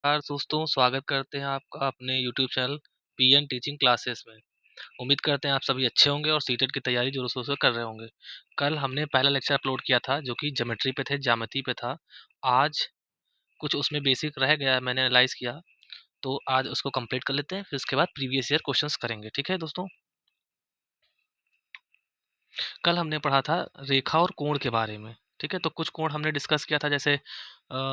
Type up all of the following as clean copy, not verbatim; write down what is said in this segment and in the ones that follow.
नमस्कार दोस्तों, स्वागत करते हैं आपका अपने YouTube channel PN teaching classes में। उम्मीद करते हैं आप सभी अच्छे होंगे और सीटेट की तैयारी जोरों-शोरों से कर रहे होंगे। कल हमने पहला लेक्चर अपलोड किया था जो कि ज्योमेट्री पे थे, ज्यामिति पे था। आज कुछ उसमें बेसिक रह गया है, मैंने एनालाइज़ किया, तो आज उसको कंप्लीट कर लेते हैं, फिर उसके बाद प्रीवियस ईयर क्वेश्चंस करेंगे। ठीक है दोस्तों? कल हमने पढ़ा था रेखा और कोण के बारे में। ठीक है? तो कुछ कोण हमने डिस्कस किया था जैसे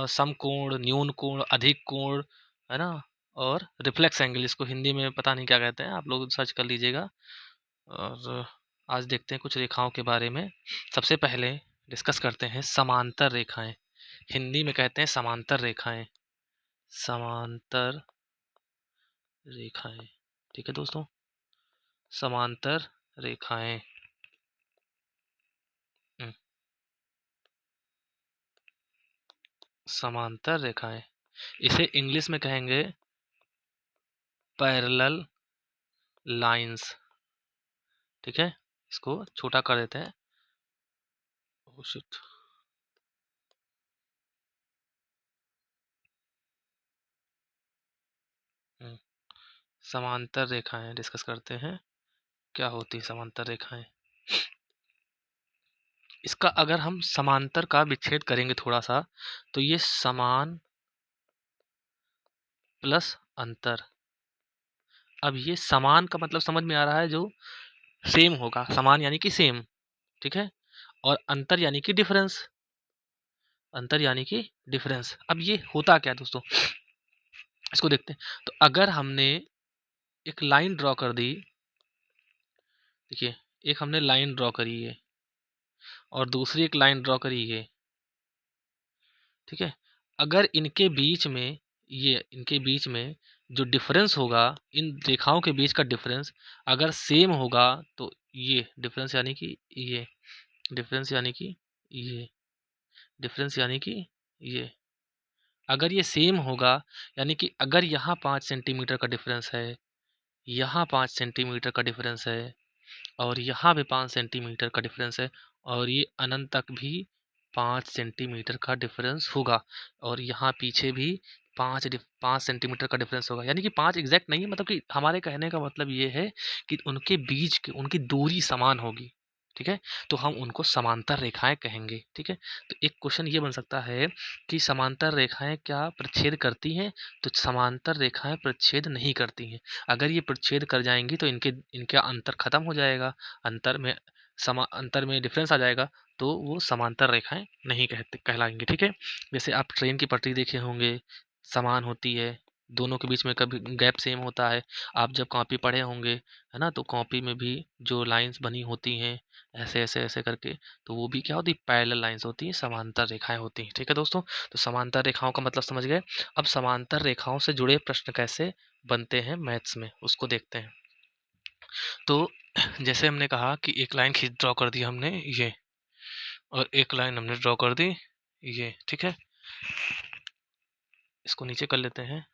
समकोण, न्यून कोण, अधिक कोण, है ना? और रिफ्लेक्स एंगल, इसको हिंदी में पता नहीं क्या कहते हैं, आप लोग सर्च कर लीजिएगा। और आज देखते हैं कुछ रेखाओं के बारे में। सबसे पहले डिस्कस करते हैं समांतर रेखाएं। हिंदी में कहते हैं समांतर रेखाएं। समांतर रेखाएं। ठीक है दोस्तों? समांतर रेखाएं। हम्म, समांतर रेखाएं, इसे इंग्लिश में कहेंगे पैरेलल लाइंस। ठीक है, इसको छोटा कर देते हैं। Oh shit. समांतर रेखाएं डिस्कस करते हैं, क्या होती है समांतर रेखाएं। इसका अगर हम समांतर का विच्छेद करेंगे थोड़ा सा, तो ये समान प्लस अंतर। अब ये समान का मतलब समझ में आ रहा है, जो सेम होगा। समान यानी कि सेम, ठीक है, और अंतर यानी कि डिफरेंस। अंतर यानी कि डिफरेंस। अब ये होता क्या है दोस्तों, इसको देखते हैं। तो अगर हमने एक लाइन ड्रॉ कर दी, देखिए, एक हमने लाइन ड्रॉ करी है और दूसरी एक लाइन ड्रॉ करी है। ठीक है, अगर इनके बीच में, ये इनके बीच में जो डिफरेंस होगा, इन रेखाओं के बीच का डिफरेंस अगर सेम होगा, तो ये डिफरेंस यानी कि ये डिफरेंस यानी कि ये डिफरेंस यानी कि ये अगर ये सेम होगा, यानी कि अगर यहाँ 5 सेंटीमीटर का डिफरेंस है, यहाँ 5 सेंटीमीटर का डिफरेंस है, और यहाँ भी 5 सेंटीमीटर का डिफरेंस है, और ये अनंत तक भी 5 सेंटीमीटर का डिफरेंस होगा, और यहाँ पीछे भी 5 सेंटीमीटर का डिफरेंस होगा। यानी कि 5 एग्जैक्ट नहीं है, मतलब कि हमारे कहने का मतलब ये है कि उनके बीच की उनकी दूरी समान होगी। ठीक है, तो हम उनको समांतर रेखाएं कहेंगे। ठीक है, तो एक क्वेश्चन ये बन सकता है कि समांतर रेखाएं क्या प्रच्छेद करती हैं? तो समांतर रेखाएं प्रच्छेद नहीं करती हैं। अगर ये प्रच्छेद कर जाएंगी तो इनके इनका अंतर खत्म हो जाएगा, अंतर में डिफरेंस आ जाएगा, तो वो समांतर रेखाएं नहीं कहलाएंगी। ठीक है, जैसे आप ट्रेन की पटरी देखे होंगे, समान होती है, दोनों के बीच में कभी गैप सेम होता है। आप जब कॉपी पढ़े होंगे, है ना, तो कॉपी में भी जो लाइंस बनी होती हैं ऐसे ऐसे ऐसे करके, तो वो भी क्या होती है, पैरेलल लाइंस होती हैं, समांतर रेखाएं होती हैं। ठीक है दोस्तों, तो समांतर रेखाओं का मतलब समझ गए। अब समांतर रेखाओं से जुड़े प्रश्न कैसे बनते हैं मैथ्स में, उसको देखते हैं। तो जैसे हमने कहा कि एक लाइन खींच ड्रॉ कर दी हमने ये, और एक लाइन हमने ड्रॉ कर दी ये। ठीक है, इसको नीचे कर लेते हैं।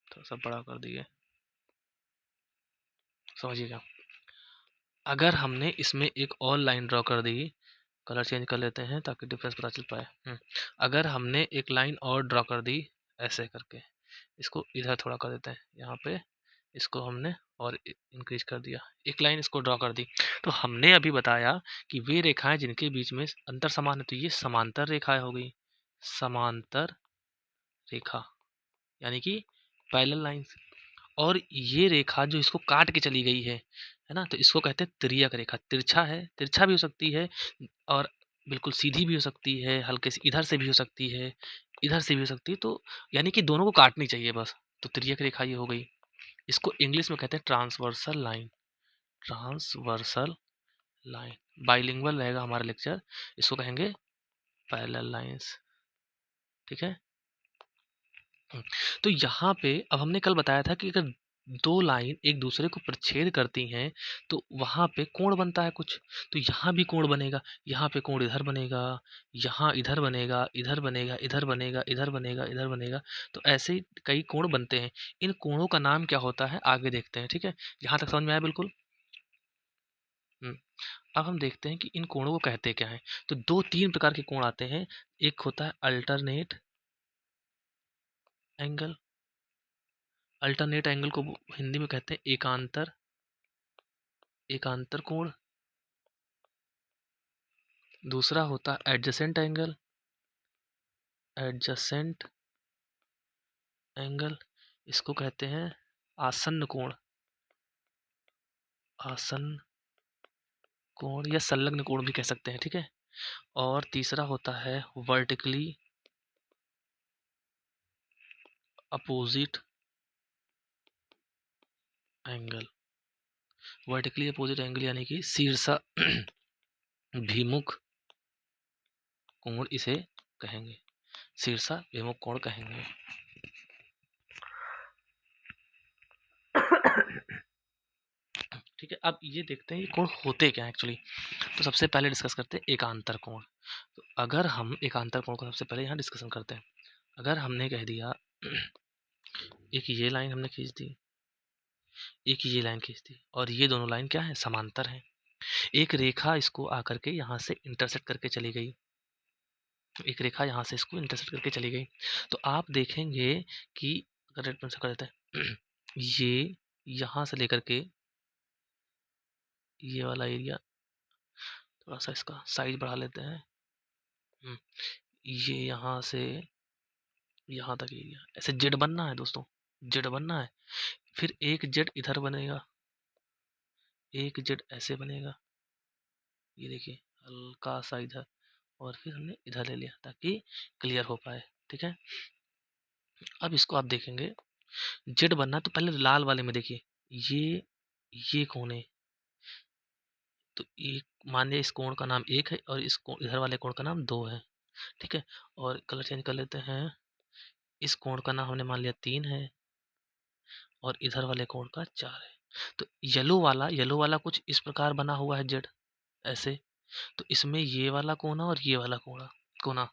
तो सब बड़ा कर दिए, समझिएगा। अगर हमने इसमें एक और लाइन ड्रॉ कर दी, कलर चेंज कर लेते हैं ताकि डिफरेंस पता चल पाए। अगर हमने एक लाइन और ड्रॉ कर दी ऐसे करके, इसको इधर थोड़ा कर देते हैं, यहाँ पे इसको हमने और इंक्रीज कर दिया, एक लाइन इसको ड्रॉ कर दी, तो हमने अभी बताया कि वे रेखाएं जिनके बीच में अंतर समान है, तो ये समांतर रेखाएं हो गई। समांतर रेखा यानी कि पैरेलल लाइंस। और ये रेखा जो इसको काट के चली गई है ना, तो इसको कहते हैं तिर्यक रेखा। तिरछा है, तिरछा भी हो सकती है, और बिल्कुल सीधी भी हो सकती है, हल्के से इधर से भी हो सकती है, इधर से भी हो सकती है, तो यानी कि दोनों को काटनी चाहिए बस। तो तिर्यक रेखा ये हो गई। इसको इंग्लिश में कहते हैं transversal line. Transversal line, bilingual रहेगा हमारा लेक्चर, इसको कहेंगे पैरेलल लाइंस। ठीक है, तो यहाँ पे अब हमने कल बताया था कि अगर दो लाइन एक दूसरे को प्रच्छेद करती हैं, तो वहां पे कोण बनता है कुछ। तो यहाँ भी कोण बनेगा, यहाँ पे कोण इधर बनेगा, यहाँ इधर बनेगा, इधर बनेगा, इधर बनेगा, इधर बनेगा, इधर बनेगा। तो ऐसे ही कई कोण बनते हैं। इन कोणों का नाम क्या होता है आगे देखते हैं। ठीक है, यहाँ तक समझ में आया बिल्कुल। हम्म, अब हम देखते हैं कि इन कोणों को कहते क्या हैं। तो 2-3 प्रकार के कोण आते हैं। एक होता है अल्टरनेट एंगल। अल्टरनेट एंगल को हिंदी में कहते हैं एकांतर कोण। दूसरा होता है एडजेसेंट एंगल। एडजेसेंट एंगल इसको कहते हैं आसन्न कोण। आसन्न कोण या संलग्न कोण भी कह सकते हैं, ठीक है। और तीसरा होता है vertically opposite angle. Vertically opposite angle यानी कि शीर्षा भिमुख कोण इसे कहेंगे। शीर्षा भिमुख कोण कहेंगे। ठीक है, अब ये देखते हैं ये कोण होते क्या एक्चुअली। तो सबसे पहले डिस्कस करते हैं एकांतर कोण। तो अगर हम एकांतर कोण को सबसे पहले यहाँ डिस्कशन करते हैं। अगर हमने कह दिया एक ये लाइन हमने खींच दी, एक ये लाइन खींच दी, और ये दोनों लाइन क्या है, समांतर हैं। एक रेखा इसको आकर के यहाँ से इंटरसेक्ट करके चली गई। एक रेखा यहाँ से इसको इंटरसेक्ट करके चली गई। तो आप देखेंगे कि अगर रेड पेन से कर देते हैं ये यहाँ से लेकर के ये वाला एरिया, थोड़ा सा इसका साइज बढ़ा लेते हैं। ये यहाँ से यहाँ तक एरिया, ऐसे जेड बनना है दोस्तों, जेड बनना है। फिर एक जेड इधर बनेगा, एक जेड ऐसे बनेगा, ये देखिए हल्का सा इधर, और फिर हमने इधर ले लिया ताकि क्लियर हो पाए, ठीक है। अब इसको आप देखेंगे जेड बनना, तो पहले लाल वाले में देखिए ये कोण है। तो एक मान लिया इस कोण का नाम 1 है और इस कोण इधर वाले कोण का नाम 2 है, ठीक है। और कलर चेंज कर लेते हैं। इस कोण का नाम हमने मान लिया 3 है और इधर वाले कोण का 4 है। तो येलो वाला कुछ इस प्रकार बना हुआ है जेड ऐसे। तो इसमें ये वाला कोना और ये वाला कोना कोना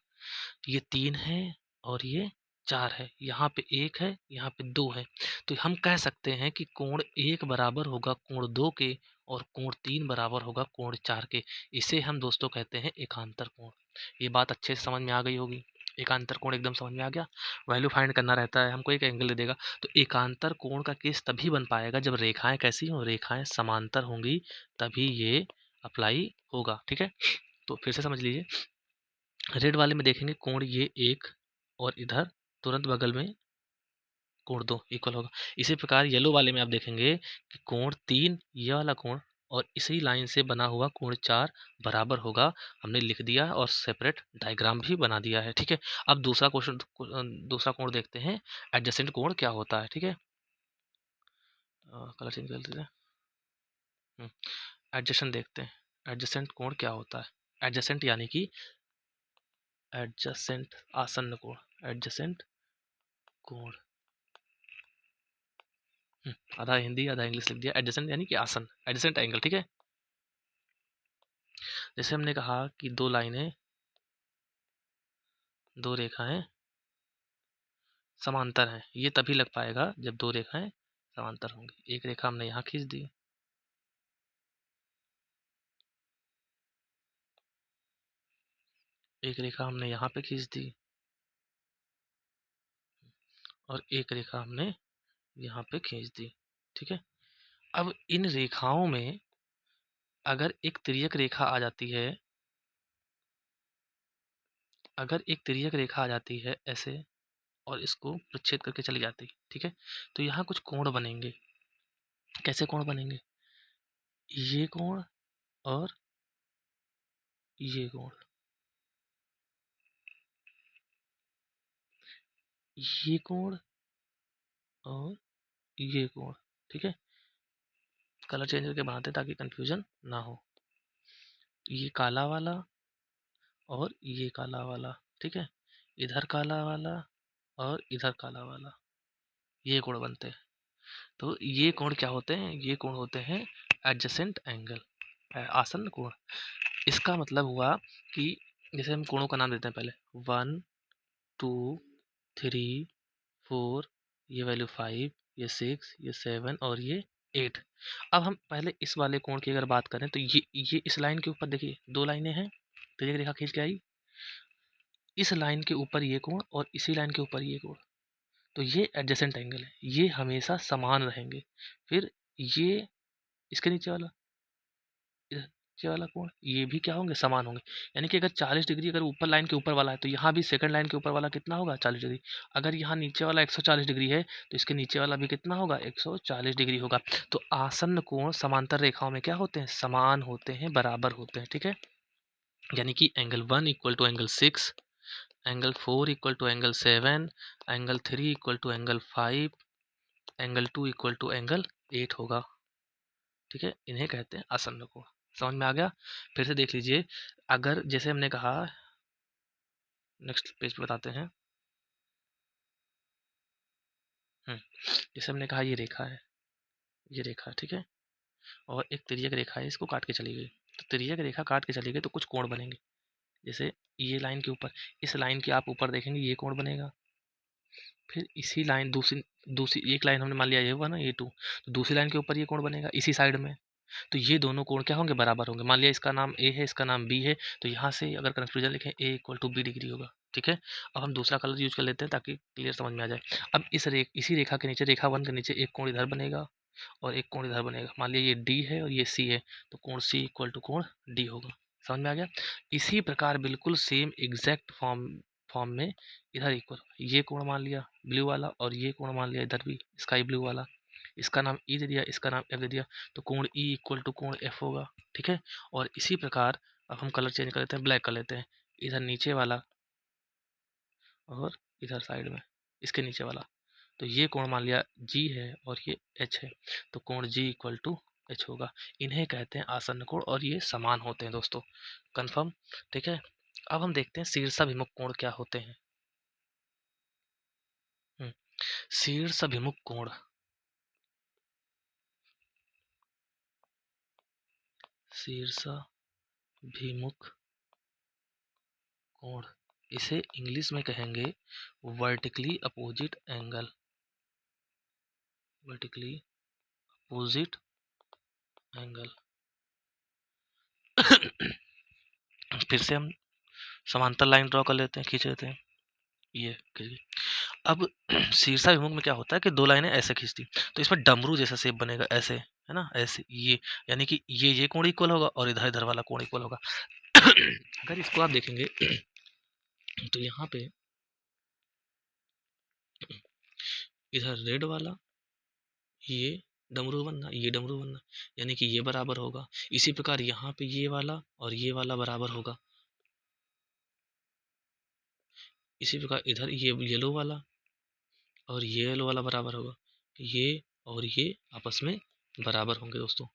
ये 3 है और ये 4 है। यहाँ पे 1 है, यहाँ पे 2 है। तो हम कह सकते हैं कि कोण 1 बराबर होगा कोण 2 के और कोण 3 बराबर होगा कोण 4 के। इसे हम दोस्तों कहते हैं एकांतर कोण। ये बात अच्छे से समझ में आ गई होगी। एकांतर कोण एकदम समझ में आ गया। वैल्यू फाइंड करना रहता है, हमको एक एंगल दे देगा। तो एकांतर कोण का केस तभी बन पाएगा जब रेखाएं कैसी हों, रेखाएं समांतर होंगी, तभी ये अप्लाई होगा, ठीक है। तो फिर से समझ लीजिए, रेड वाले में देखेंगे कोण ये 1 और इधर तुरंत बगल में कोण 2 इक्वल होगा। इसी प्रकार येलो वाले में आप देखेंगे कि कोण 3 ये वाला कोण और इसी लाइन से बना हुआ कोण 4 बराबर होगा। हमने लिख दिया और सेपरेट डायग्राम भी बना दिया है, ठीक है। अब दूसरा क्वेश्चन, दूसरा कोण देखते हैं, एडजेसेंट कोण क्या होता है, ठीक है। कलर चेंज कर देते हैं। एडजेसेंट देखते हैं, एडजेसेंट कोण क्या होता है। एडजेसेंट यानी कि एडजेसेंट आसन्न कोण, एडजेसेंट कोण। आधा हिंदी आधा इंग्लिश लिख दिया। एडजेसेंट यानी कि आसन, एडजेसेंट एंगल, ठीक है। जैसे हमने कहा कि दो लाइनें, दो रेखाएं समांतर हैं, ये तभी लग पाएगा जब दो रेखाएं समांतर होंगी। एक रेखा हमने यहाँ खींच दी, एक रेखा हमने यहाँ पे खींच दी, और एक रेखा हमने यहाँ पे खींच दी, ठीक है। अब इन रेखाओं में अगर एक तिर्यक रेखा आ जाती है, अगर एक तिर्यक रेखा आ जाती है ऐसे और इसको प्रच्छेद करके चली जाती, ठीक है, तो यहाँ कुछ कोण बनेंगे। कैसे कोण बनेंगे, ये कोण और ये कोण, ये कोण और ये कोण, ठीक है। कलर चेंज करके बनाते हैं ताकि कंफ्यूजन ना हो। ये काला वाला और ये काला वाला, ठीक है। इधर काला वाला और इधर काला वाला, ये कोण बनते हैं। तो ये कोण क्या होते हैं, ये कोण होते हैं एडजेसेंट एंगल, आसन्न कोण। इसका मतलब हुआ कि जैसे हम कोणों का नाम देते हैं पहले, 1 2 3 4, ये वैल्यू 5, ये 6, ये 7 और ये 8। अब हम पहले इस वाले कोण की अगर बात करें तो ये इस लाइन के ऊपर देखिए 2 लाइनें हैं, तो एक रेखा खींच के आई, इस लाइन के ऊपर ये कोण और इसी लाइन के ऊपर ये कोण, तो ये एडजेसेंट एंगल है, ये हमेशा समान रहेंगे। फिर ये इसके नीचे वाला, नीचे वाला कोण, ये भी क्या होंगे, समान होंगे। यानी कि अगर 40 डिग्री अगर ऊपर लाइन के ऊपर वाला है तो यहाँ भी सेकंड लाइन के ऊपर वाला कितना होगा, 40 डिग्री। अगर यहाँ नीचे वाला 140 डिग्री है तो इसके नीचे वाला भी कितना होगा, 140 डिग्री होगा। तो आसन्न कोण समांतर रेखाओं में क्या होते हैं, समान होते हैं, बराबर होते हैं, ठीक है। यानी कि angle 1 equal to angle 6, angle 4 equal to angle 7, angle 3 equal to angle 5, angle 2 equal to angle 8 होगा, ठीक है। इन्हें कहते हैं आसन्न कोण। समझ में आ गया। फिर से देख लीजिए, अगर जैसे हमने कहा, नेक्स्ट पेज पे बताते हैं। जैसे हमने कहा ये रेखा है, ये रेखा, ठीक है, और एक तिर्यक रेखा है, इसको काट के चली गई। तो तिर्यक रेखा काट के चली गई तो कुछ कोण बनेंगे। जैसे ये लाइन के ऊपर, इस लाइन के आप ऊपर देखेंगे ये कोण बनेगा। फिर इसी लाइन दूसरी दूसरी एक लाइन हमने मान लिया ये हुआ ना, ये 2, तो दूसरी लाइन के ऊपर ये कोण बनेगा इसी साइड में। तो ये दोनों कोण क्या होंगे, बराबर होंगे। मान लिया इसका नाम ए है, इसका नाम बी है, तो यहाँ से अगर कंक्लूजन लिखें ए इक्वल टू बी डिग्री होगा, ठीक है। अब हम दूसरा कलर यूज कर लेते हैं ताकि क्लियर समझ में आ जाए। अब इसी रेखा के नीचे, रेखा 1 के नीचे एक कोण इधर बनेगा और एक कोण इधर बनेगा। मान लिया ये डी है और ये सी है, तो कोण सी इक्वल टू कोण डी होगा। समझ में आ गया। इसी प्रकार बिल्कुल सेम एग्जैक्ट फॉर्म फॉर्म में इधर इक्वल, ये कोण मान लिया ब्लू वाला और ये कोण मान लिया इधर भी स्काई ब्लू वाला, इसका नाम ई दे दिया, इसका नाम एफ दे दिया, तो कोण ई इक्वल टू कोण एफ होगा, ठीक है। और इसी प्रकार अब हम कलर चेंज कर लेते हैं, ब्लैक कर लेते हैं, इधर नीचे वाला और इधर साइड में इसके नीचे वाला। तो ये कोण मान लिया जी है और ये एच है, तो कोण जी इक्वल टू एच होगा। इन्हें कहते हैं आसन्न कोण और ये समान होते हैं दोस्तों, कंफर्म, ठीक है। अब हम देखते हैं शीर्षाभिमुख कोण क्या होते हैं। शीर्षाभिमुख कोण, शीर्षाभिमुख कोण, इसे इंग्लिश में कहेंगे vertically opposite angle, vertically opposite angle. फिर से हम समांतर लाइन ड्रॉ कर लेते हैं, खींच लेते हैं, ये अब शीर्षाभिमुख में क्या होता है कि 2 लाइनें ऐसे खींचती, तो इसमें डमरू जैसा शेप बनेगा, ऐसे है ना, ऐसे ये, यानी कि ये कोण इक्वल होगा और इधर इधर वाला कोण इक्वल होगा। अगर इसको आप देखेंगे तो यहाँ पे इधर रेड वाला, ये डमरू बनना, ये डमरू बनना, यानी कि ये बराबर होगा। इसी प्रकार यहाँ पे ये वाला और ये वाला बराबर होगा। इसी प्रकार इधर ये येलो वाला और ये येलो वाला बराबर होगा। ये और ये आपस में बराबर होंगे दोस्तों।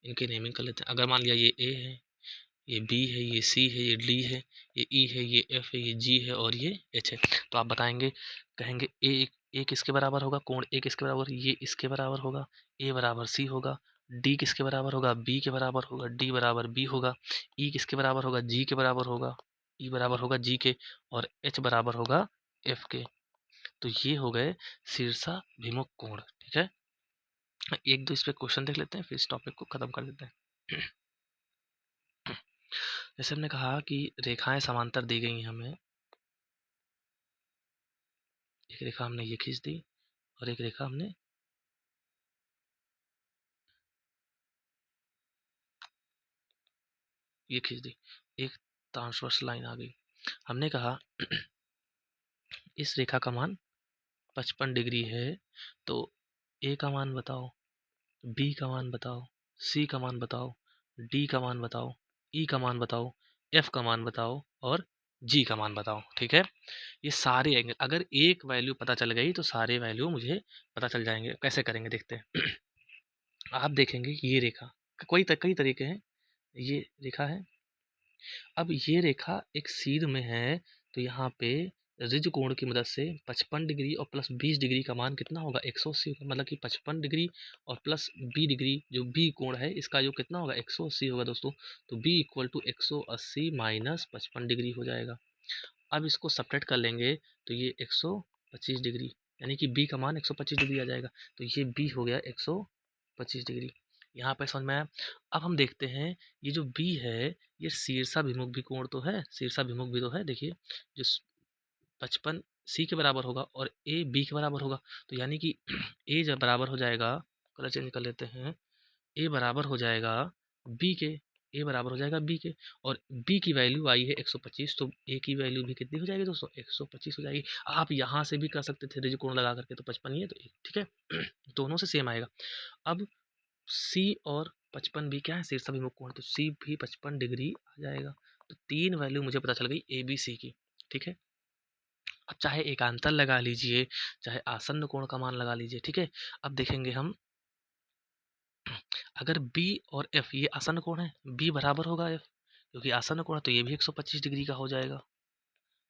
इनके नेमिंग कर लेते हैं। अगर मान लिया ये ए है, ये बी है, ये सी है, ये डी है, ये ई है, ये एफ है, ये जी है और ये एच है, तो आप बताएंगे, कहेंगे ए किसके बराबर होगा, कोण ए किसके बराबर, ये इसके बराबर होगा, ए बराबर सी होगा, डी किसके बराबर होगा, बी के बराबर होगा, डी बराबर बी होगा, ई किसके बराबर होगा, जी के बराबर होगा, ई बराबर होगा जी के, और एच बराबर होगा एफ के। तो ये हो गए शीर्षाभिमुख कोण, ठीक है। एक दो इस पे क्वेश्चन देख लेते हैं, फिर इस टॉपिक को खत्म कर देते हैं। जैसे हमने कहा कि रेखाएं समांतर दी गई हैं हमें, एक रेखा हमने ये खींच दी और एक रेखा हमने ये खींच दी, एक ट्रांसवर्स लाइन आ गई। हमने कहा इस रेखा का मान 55 डिग्री है, तो ए का मान बताओ, बी का मान बताओ, सी का मान बताओ, डी का मान बताओ, ई का मान बताओ, एफ का मान बताओ और जी का मान बताओ, ठीक है। ये सारे एंगल, अगर एक वैल्यू पता चल गई तो सारे वैल्यू मुझे पता चल जाएंगे। कैसे करेंगे देखते हैं। आप देखेंगे ये रेखा, कई तरीके हैं, ये रेखा है। अब ये रेखा एक सीध में है, तो यहाँ पे ऋज कोण की मदद से 55 डिग्री और प्लस 20 डिग्री का मान कितना होगा, 180 होगा। मतलब कि 55 डिग्री और प्लस बी डिग्री, जो बी कोण है इसका जो कितना होगा, 180 होगा दोस्तों। तो B equal to 180 minus 55 degree हो जाएगा। अब इसको सब्ट्रैक्ट कर लेंगे तो ये 125 डिग्री, यानी कि बी का मान 125 डिग्री आ जाएगा। तो ये बी हो गया 125 25 डिग्री। यहाँ पे समझ में आया। अब हम देखते हैं ये जो बी है ये शीर्षाभिमुख भी कोण तो है, शीर्षाभिमुख भी तो है। देखिए जो 55 सी के बराबर होगा और ए बी के बराबर होगा, तो यानी कि ए जब बराबर हो जाएगा, कलर चेंज कर लेते हैं, ए बराबर हो जाएगा बी के, ए बराबर हो जाएगा बी के, और बी की वैल्यू आई है 125, तो ए की वैल्यू भी कितनी हो जाएगी दोस्तों, 125 हो जाएगी। आप यहाँ से भी कर सकते थे त्रिकोण लगा करके, तो 55 ही है तो ठीक है दोनों से सेम आएगा। अब सी और 55 भी क्या है, शीर्षाभिमुख कोण, तो सी भी 55 डिग्री आ जाएगा। तो 3 वैल्यू मुझे पता चल गई ए बी सी की, ठीक है। अब चाहे एकांतर लगा लीजिए, चाहे आसन्न कोण का मान लगा लीजिए, ठीक है। अब देखेंगे हम, अगर बी और एफ ये आसन्न कोण है, बी बराबर होगा एफ, क्योंकि आसन्न कोण है तो ये भी 125 डिग्री का हो जाएगा।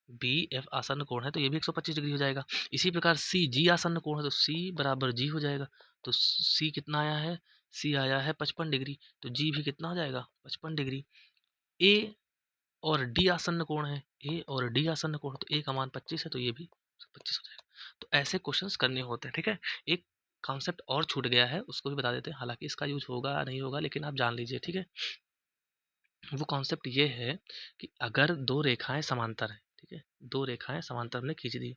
बी एफ आसन्न कोण है तो ये भी 125 डिग्री हो जाएगा। इसी प्रकार सी जी आसन्न कोण है तो सी बराबर जी हो जाएगा। तो सी कितना आया है, सी आया है 55 डिग्री, तो जी भी कितना हो जाएगा, 55 डिग्री। ए और डी आसन्न कोण है, ए और डी आसन्न कोण, तो ए का मान 25 है तो ये भी 25 हो जाएगा। तो ऐसे क्वेश्चंस करने होते हैं, ठीक है। एक कॉन्सेप्ट और छूट गया है, उसको भी बता देते हैं, हालांकि इसका यूज होगा नहीं होगा लेकिन आप जान लीजिए, ठीक है। वो कॉन्सेप्ट ये है कि अगर दो रेखाएं समांतर है, ठीक है, दो रेखाएं समांतर हमने खींच दी,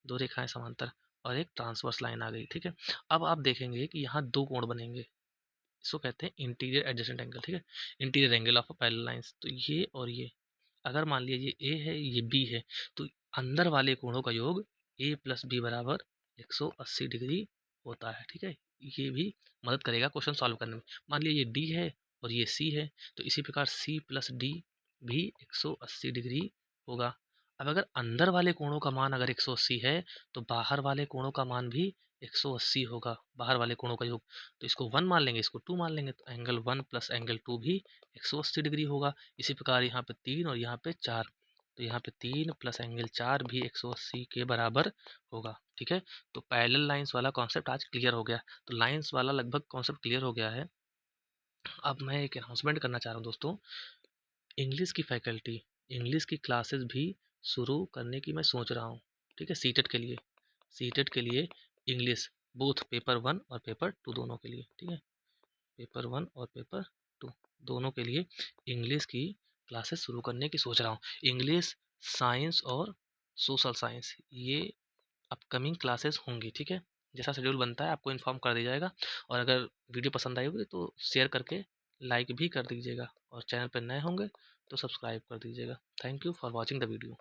दो रेखाएं समांतर और एक ट्रांसवर्स लाइन आ गई, ठीक है। अब आप देखेंगे कि यहाँ दो कोण बनेंगे, इसको कहते हैं इंटीरियर एडजेसेंट एंगल, ठीक है, interior angle of parallel lines. तो ये और ये, अगर मान लीजिए ये ए है ये बी है, तो अंदर वाले कोणों का योग ए प्लस बी बराबर 180 डिग्री होता है, ठीक है। ये भी मदद करेगा क्वेश्चन सॉल्व करने में। मान लीजिए ये डी है और ये सी है, तो इसी प्रकार सी प्लस डी भी 180 डिग्री होगा। अब अगर अंदर वाले कोणों का मान अगर 180 है, तो बाहर वाले कोणों का मान भी 180 होगा, बाहर वाले कोणों का योग। तो इसको 1 मान लेंगे, इसको 2 मान लेंगे, तो एंगल 1 प्लस एंगल 2 भी 180 डिग्री होगा। इसी प्रकार यहाँ पे 3 और यहाँ पे 4, तो यहाँ पे 3 प्लस एंगल 4 भी 180 के बराबर होगा, ठीक है। तो पैरेलल लाइंस वाला कॉन्सेप्ट आज क्लियर हो गया। तो लाइंस वाला लगभग कॉन्सेप्ट क्लियर हो गया है। अब मैं एक अनाउंसमेंट करना चाह रहा हूँ दोस्तों, इंग्लिश की फैकल्टी, इंग्लिश की क्लासेस भी शुरू करने की मैं सोच रहा हूँ, ठीक है। सीटेट के लिए, सीटेट के लिए इंग्लिश बोथ पेपर 1 और पेपर 2 दोनों के लिए, ठीक है, पेपर 1 और पेपर 2 दोनों के लिए इंग्लिश की क्लासेस शुरू करने की सोच रहा हूँ। इंग्लिश, साइंस और सोशल साइंस ये अपकमिंग क्लासेस होंगी, ठीक है। जैसा शेड्यूल बनता है आपको इन्फॉर्म कर दिया जाएगा। और अगर वीडियो पसंद आई होगी तो शेयर करके लाइक भी कर दीजिएगा, और चैनल पर नए होंगे तो सब्सक्राइब कर दीजिएगा। Thank you for watching the video.